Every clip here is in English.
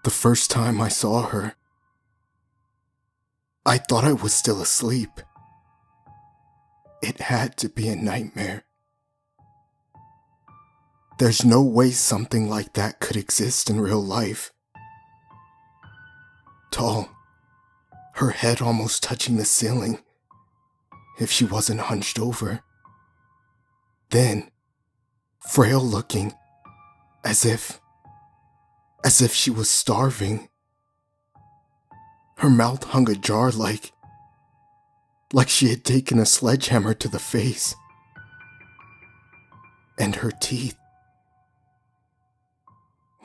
The first time I saw her, I thought I was still asleep. It had to be a nightmare. There's no way something like that could exist in real life. Tall, her head almost touching the ceiling, if she wasn't hunched over. Then, frail looking, as if she was starving. Her mouth hung ajar like she had taken a sledgehammer to the face. And her teeth,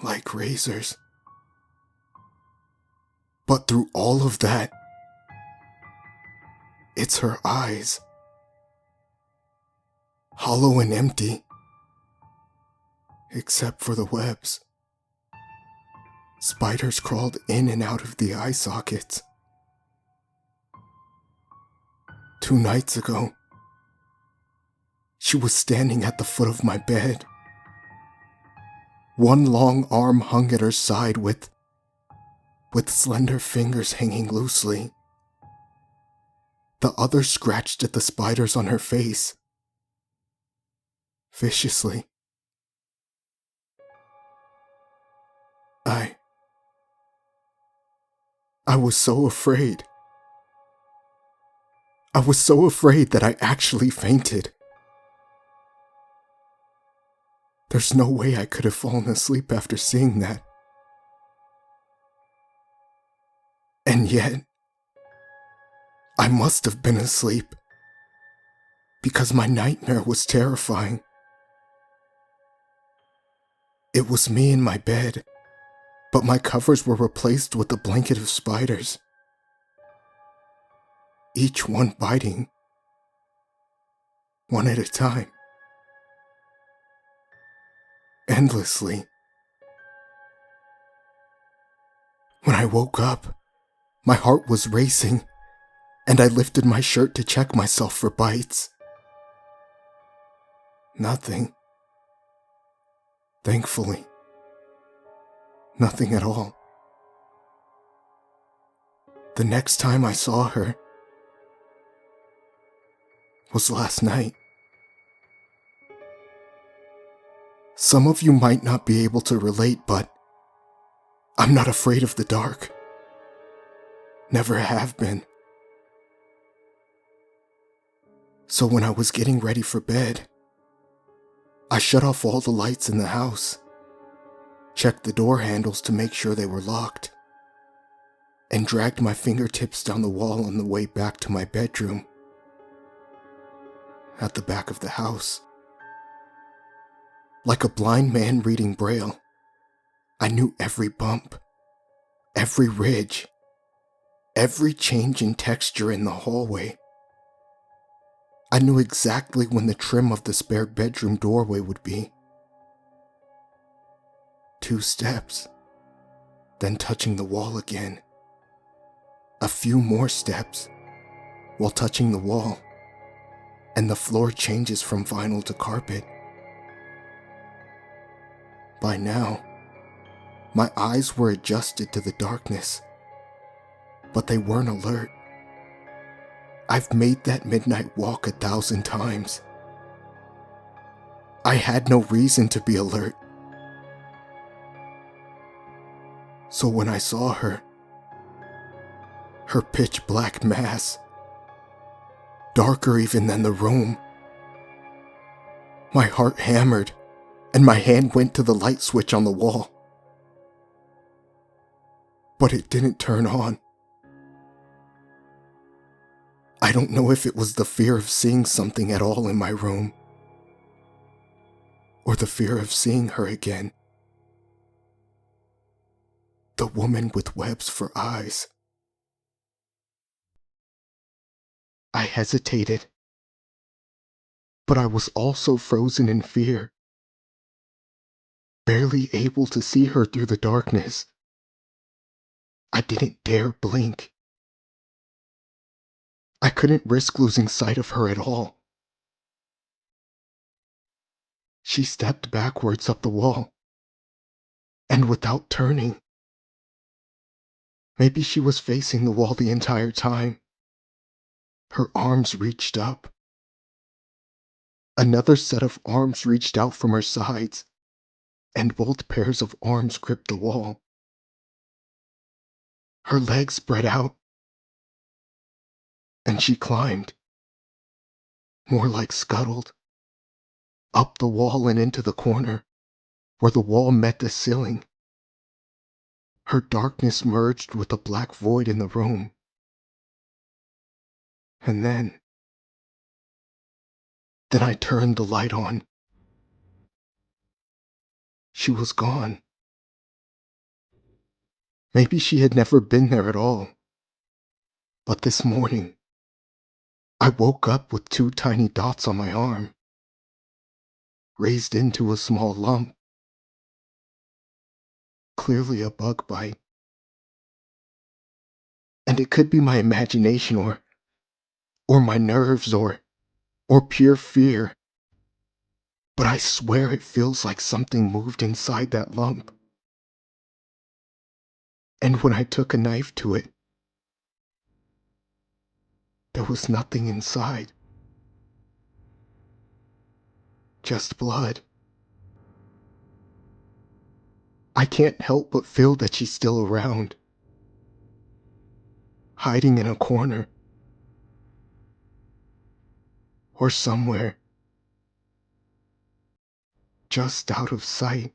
like razors. But through all of that, it's her eyes. Hollow and empty, except for the webs. Spiders crawled in and out of the eye sockets. 2 nights ago, she was standing at the foot of my bed. One long arm hung at her side with slender fingers hanging loosely. The other scratched at the spiders on her face, viciously. I was so afraid. I was so afraid that I actually fainted. There's no way I could have fallen asleep after seeing that. And yet, I must have been asleep, because my nightmare was terrifying. It was me in my bed, but my covers were replaced with a blanket of spiders, each one biting, one at a time, endlessly. When I woke up, my heart was racing, and I lifted my shirt to check myself for bites. Nothing. Thankfully. Nothing at all. The next time I saw her was last night. Some of you might not be able to relate, but I'm not afraid of the dark. Never have been. So when I was getting ready for bed, I shut off all the lights in the house, checked the door handles to make sure they were locked, and dragged my fingertips down the wall on the way back to my bedroom. At the back of the house. Like a blind man reading Braille, I knew every bump, every ridge, every change in texture in the hallway. I knew exactly when the trim of the spare bedroom doorway would be. 2 steps, then touching the wall again. A few more steps, while touching the wall, and the floor changes from vinyl to carpet. By now, my eyes were adjusted to the darkness, but they weren't alert. I've made that midnight walk 1,000 times. I had no reason to be alert. So when I saw her pitch black mass, darker even than the room, my heart hammered and my hand went to the light switch on the wall. But it didn't turn on. I don't know if it was the fear of seeing something at all in my room, or the fear of seeing her again. The woman with webs for eyes. I hesitated, but I was also frozen in fear, barely able to see her through the darkness. I didn't dare blink. I couldn't risk losing sight of her at all. She stepped backwards up the wall, and without turning, Maybe she was facing the wall the entire time. Her arms reached up. Another set of arms reached out from her sides, and both pairs of arms gripped the wall. Her legs spread out, and she climbed, more like scuttled, up the wall and into the corner, where the wall met the ceiling. Her darkness merged with the black void in the room. And then I turned the light on. She was gone. Maybe she had never been there at all. But this morning, I woke up with two tiny dots on my arm, raised into a small lump. Clearly a bug bite. And it could be my imagination or my nerves or pure fear. But I swear it feels like something moved inside that lump. And when I took a knife to it, there was nothing inside. Just blood. I can't help but feel that she's still around, hiding in a corner, or somewhere, just out of sight.